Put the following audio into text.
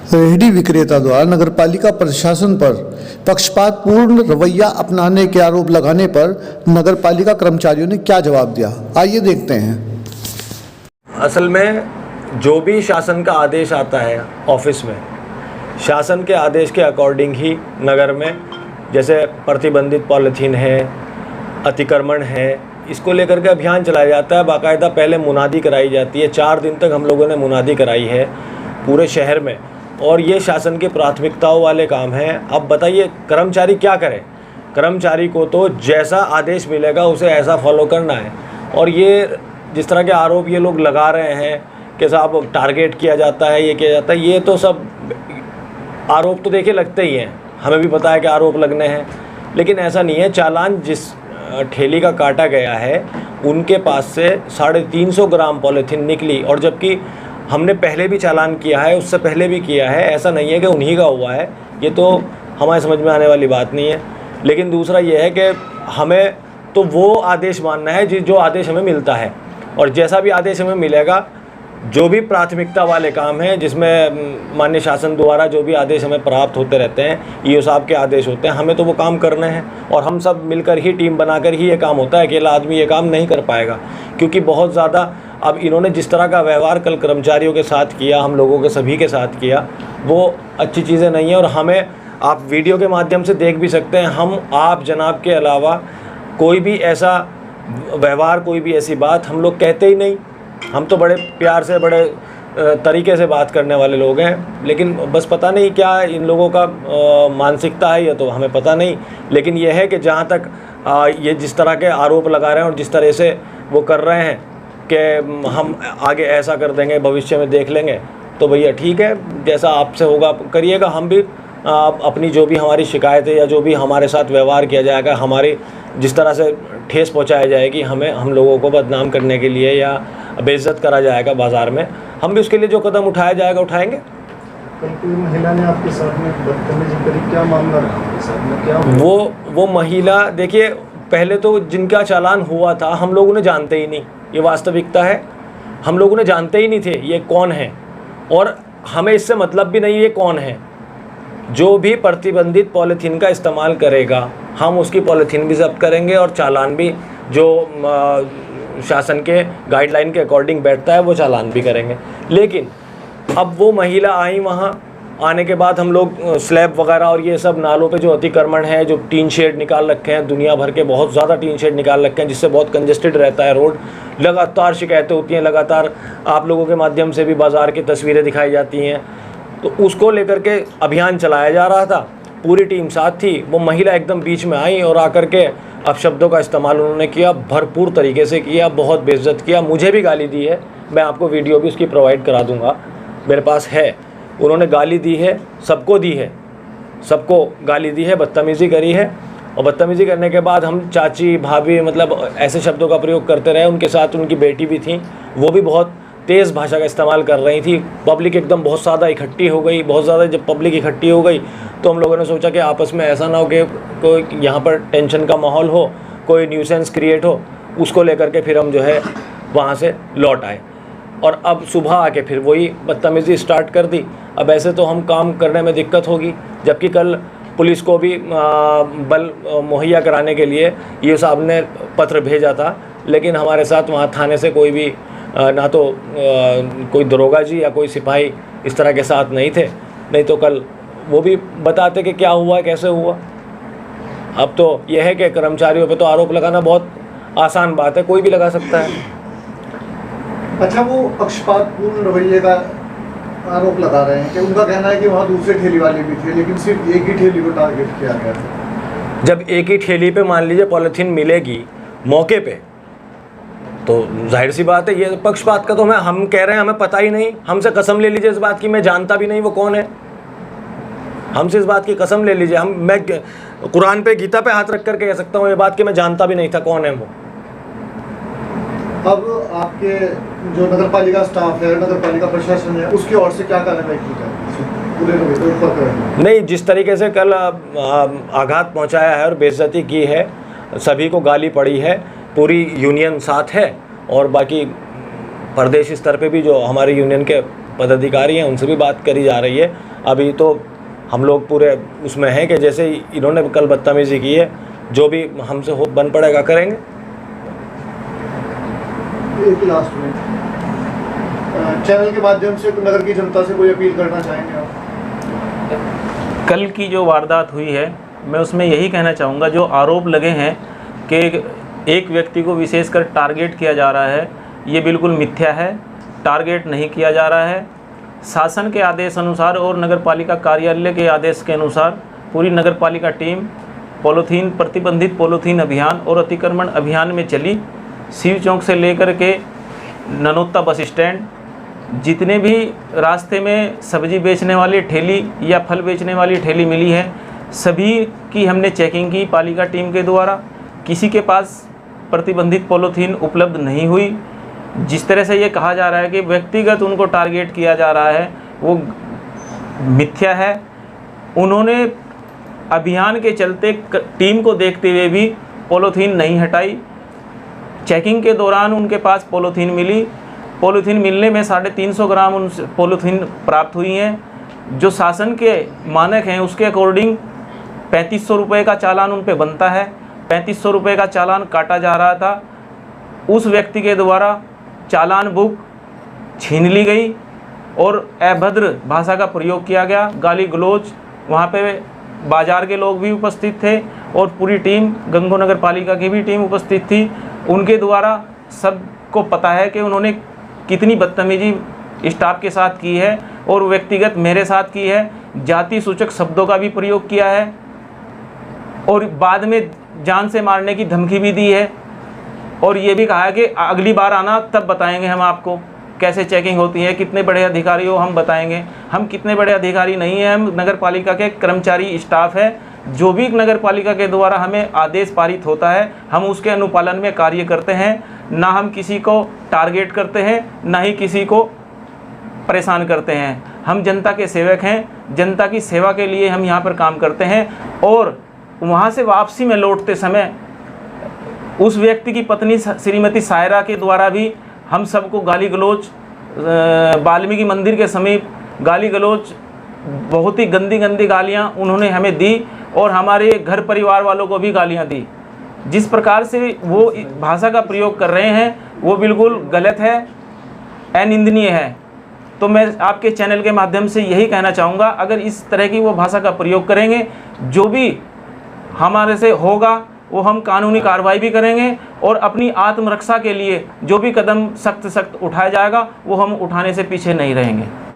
रेहड़ी विक्रेता द्वारा नगरपालिका प्रशासन पर पक्षपातपूर्ण रवैया अपनाने के आरोप लगाने पर नगरपालिका कर्मचारियों ने क्या जवाब दिया, आइए देखते हैं। असल में जो भी शासन का आदेश आता है ऑफिस में, शासन के आदेश के अकॉर्डिंग ही नगर में जैसे प्रतिबंधित पॉलीथीन है, अतिक्रमण है, इसको लेकर के अभियान चलाया जाता है। बाकायदा पहले मुनादी कराई जाती है। 4 दिन तक हम लोगों ने मुनादी कराई है पूरे शहर में, और ये शासन की प्राथमिकताओं वाले काम हैं। अब बताइए कर्मचारी क्या करें? कर्मचारी को तो जैसा आदेश मिलेगा उसे ऐसा फॉलो करना है। और ये जिस तरह के आरोप ये लोग लगा रहे हैं कि साहब टारगेट किया जाता है, ये किया जाता है, ये तो सब आरोप तो देखिए लगते ही हैं, हमें भी पता है कि आरोप लगने हैं, लेकिन ऐसा नहीं है। चालान जिस ठेली का काटा गया है उनके पास से 350 ग्राम पॉलीथीन निकली, और जबकि हमने पहले भी चालान किया है, उससे पहले भी किया है। ऐसा नहीं है कि उन्हीं का हुआ है, ये तो हमारे समझ में आने वाली बात नहीं है। लेकिन दूसरा ये है कि हमें तो वो आदेश मानना है जो आदेश हमें मिलता है, और जैसा भी आदेश हमें मिलेगा, जो भी प्राथमिकता वाले काम हैं जिसमें माननीय शासन द्वारा जो भी आदेश हमें प्राप्त होते रहते हैं, ईओ साहब के आदेश होते हैं, हमें तो वो काम करने हैं। और हम सब मिलकर ही, टीम बनाकर ही ये काम होता है। अकेला आदमी ये काम नहीं कर पाएगा, क्योंकि बहुत ज़्यादा अब इन्होंने जिस तरह का व्यवहार कल कर्मचारियों के साथ किया, हम लोगों के सभी के साथ किया, वो अच्छी चीज़ें नहीं है। और हमें आप वीडियो के माध्यम से देख भी सकते हैं, हम आप जनाब के अलावा कोई भी ऐसा व्यवहार, कोई भी ऐसी बात हम लोग कहते ही नहीं। हम तो बड़े प्यार से, बड़े तरीके से बात करने वाले लोग हैं, लेकिन बस पता नहीं क्या इन लोगों का मानसिकता है, ये तो हमें पता नहीं। लेकिन यह है कि जहाँ तक ये जिस तरह के आरोप लगा रहे हैं और जिस तरह से वो कर रहे हैं कि हम आगे ऐसा कर देंगे, भविष्य में देख लेंगे, तो भैया ठीक है, जैसा आपसे होगा करिएगा। हम भी अपनी जो भी हमारी शिकायत है या जो भी हमारे साथ व्यवहार किया जाएगा, हमारी जिस तरह से ठेस पहुंचाया जाएगी हमें, हम लोगों को बदनाम करने के लिए या बेइज्जत करा जाएगा बाज़ार में, हम भी उसके लिए जो कदम उठाया जाएगा उठाएंगे। कल कोई महिला ने आपके साथ में बदतमीजी करी, क्या मामला रहा आपके साथ में, क्या वो महिला, देखिए पहले तो जिनका चालान हुआ था हम लोगों ने जानते ही नहीं, ये वास्तविकता है। हम लोगों ने जानते ही नहीं थे ये कौन है, और हमें इससे मतलब भी नहीं ये कौन है। जो भी प्रतिबंधित पॉलीथीन का इस्तेमाल करेगा, हम उसकी पॉलीथीन भी जब्त करेंगे और चालान भी जो शासन के गाइडलाइन के अकॉर्डिंग बैठता है वो चालान भी करेंगे। लेकिन अब वो महिला आई, वहाँ आने के बाद हम लोग स्लैब वगैरह और ये सब नालों पे जो अतिक्रमण है, जो टीन शेड निकाल रखे हैं, दुनिया भर के बहुत ज़्यादा टीन शेड निकाल रखे हैं, जिससे बहुत कंजेस्टेड रहता है रोड। लगातार शिकायतें होती हैं, लगातार आप लोगों के माध्यम से भी बाज़ार की तस्वीरें दिखाई जाती हैं, तो उसको लेकर के अभियान चलाया जा रहा था। पूरी टीम साथ थी। वो महिला एकदम बीच में आई और आकर के अपशब्दों का इस्तेमाल उन्होंने किया, भरपूर तरीके से किया, बहुत बेइज्जत किया, मुझे भी गाली दी है। मैं आपको वीडियो भी उसकी प्रोवाइड करा दूंगा, मेरे पास है। उन्होंने गाली दी है, सबको दी है, सबको गाली दी है, बदतमीज़ी करी है। और बदतमीज़ी करने के बाद हम चाची, भाभी, मतलब ऐसे शब्दों का प्रयोग करते रहे। उनके साथ उनकी बेटी भी थी, वो भी बहुत तेज़ भाषा का इस्तेमाल कर रही थी। पब्लिक एकदम बहुत ज़्यादा इकट्ठी हो गई, बहुत ज़्यादा जब पब्लिक इकट्ठी हो गई तो हम लोगों ने सोचा कि आपस में ऐसा ना हो कि कोई यहाँ पर टेंशन का माहौल हो, कोई न्यूसेंस क्रिएट हो। उसको लेकर के फिर हम जो है वहाँ से लौट आए, और अब सुबह आके फिर वही बदतमीज़ी स्टार्ट कर दी। अब ऐसे तो हम काम करने में दिक्कत होगी, जबकि कल पुलिस को भी बल मुहैया कराने के लिए ये साहब ने पत्र भेजा था, लेकिन हमारे साथ वहाँ थाने से कोई भी ना तो कोई दरोगा जी या कोई सिपाही इस तरह के साथ नहीं थे, नहीं तो कल वो भी बताते कि क्या हुआ, कैसे हुआ। अब तो यह है कि कर्मचारियों पे तो आरोप लगाना बहुत आसान बात है, कोई भी लगा सकता है। अच्छा, वो पक्षपातपूर्ण रवैये का आरोप लगा रहे हैं कि उनका कहना है कि वहाँ दूसरे ठेली वाले भी थे, लेकिन सिर्फ एक ही ठेली को टारगेट किया गया था। जब एक ही ठेली पे मान लीजिए पॉलीथीन मिलेगी मौके पे, तो जाहिर सी बात है ये पक्षपात का तो हम कह रहे हैं, हमें पता ही नहीं। हमसे कसम ले लीजिए इस बात की, मैं जानता भी नहीं वो कौन है। हमसे इस बात की कसम ले लीजिए, मैं कुरान पे, गीता पे हाथ रख कर कह सकता हूँ ये बात कि मैं जानता भी नहीं था कौन है वो। अब आपके जो नगरपालिका स्टाफ है, नगरपालिका प्रशासन है, उसकी ओर से क्या कार्रवाई की जाए पूरे रवैये? नहीं, जिस तरीके से कल आघात पहुंचाया है और बेइज्जती की है, सभी को गाली पड़ी है, पूरी यूनियन साथ है, और बाकी प्रदेश स्तर पे भी जो हमारी यूनियन के पदाधिकारी हैं उनसे भी बात करी जा रही है। अभी तो हम लोग पूरे उसमें हैं कि जैसे इन्होंने कल बदतमीज़ी की है, जो भी हमसे हो बन पड़ेगा करेंगे। एक लास्ट में चैनल के माध्यम से नगर की जनता से कोई अपील करना चाहेंगे आप? कल की जो वारदात हुई है, मैं उसमें यही कहना चाहूँगा, जो आरोप लगे हैं कि एक व्यक्ति को विशेषकर टारगेट किया जा रहा है, ये बिल्कुल मिथ्या है। टारगेट नहीं किया जा रहा है। शासन के आदेश अनुसार और नगरपालिका कार्यालय के आदेश के अनुसार पूरी नगरपालिका टीम पॉलीथीन प्रतिबंधित पॉलीथीन अभियान और अतिक्रमण अभियान में चली। शिव चौक से लेकर के ननोत्ता बस स्टैंड, जितने भी रास्ते में सब्जी बेचने वाली ठेली या फल बेचने वाली ठेली मिली है, सभी की हमने चेकिंग की पालिका टीम के द्वारा। किसी के पास प्रतिबंधित पॉलीथीन उपलब्ध नहीं हुई। जिस तरह से ये कहा जा रहा है कि व्यक्तिगत उनको टारगेट किया जा रहा है, वो मिथ्या है। उन्होंने अभियान के चलते टीम को देखते हुए भी पॉलीथीन नहीं हटाई। चेकिंग के दौरान उनके पास पॉलीथीन मिली। पॉलीथीन मिलने में 350 ग्राम उन पॉलीथीन प्राप्त हुई हैं। जो शासन के मानक हैं उसके अकॉर्डिंग 3500 रुपये का चालान उन पे बनता है। 3500 रुपये का चालान काटा जा रहा था। उस व्यक्ति के द्वारा चालान बुक छीन ली गई और अभद्र भाषा का प्रयोग किया गया, गाली गलौज। वहाँ पे बाज़ार के लोग भी उपस्थित थे और पूरी टीम गंगो नगर पालिका की भी टीम उपस्थित थी। उनके द्वारा सबको पता है कि उन्होंने कितनी बदतमीजी स्टाफ के साथ की है और व्यक्तिगत मेरे साथ की है। जाति सूचक शब्दों का भी प्रयोग किया है और बाद में जान से मारने की धमकी भी दी है और ये भी कहा है कि अगली बार आना तब बताएंगे हम आपको कैसे चेकिंग होती है, कितने बड़े अधिकारी हो हम बताएंगे। हम कितने बड़े अधिकारी नहीं हैं, हम नगर पालिका के कर्मचारी स्टाफ है। जो भी नगर पालिका के द्वारा हमें आदेश पारित होता है हम उसके अनुपालन में कार्य करते हैं। ना हम किसी को टारगेट करते हैं, ना ही किसी को परेशान करते हैं। हम जनता के सेवक हैं, जनता की सेवा के लिए हम यहाँ पर काम करते हैं। और वहाँ से वापसी में लौटते समय उस व्यक्ति की पत्नी श्रीमती सायरा के द्वारा भी हम सबको गाली गलौज, वाल्मीकि मंदिर के समीप गाली गलौज, बहुत ही गंदी गंदी गालियाँ उन्होंने हमें दी और हमारे घर परिवार वालों को भी गालियाँ दी। जिस प्रकार से वो भाषा का प्रयोग कर रहे हैं वो बिल्कुल गलत है, अनिंदनीय है। तो मैं आपके चैनल के माध्यम से यही कहना चाहूँगा, अगर इस तरह की वो भाषा का प्रयोग करेंगे, जो भी हमारे से होगा वो हम कानूनी कार्रवाई भी करेंगे और अपनी आत्मरक्षा के लिए जो भी कदम सख्त उठाया जाएगा वो हम उठाने से पीछे नहीं रहेंगे।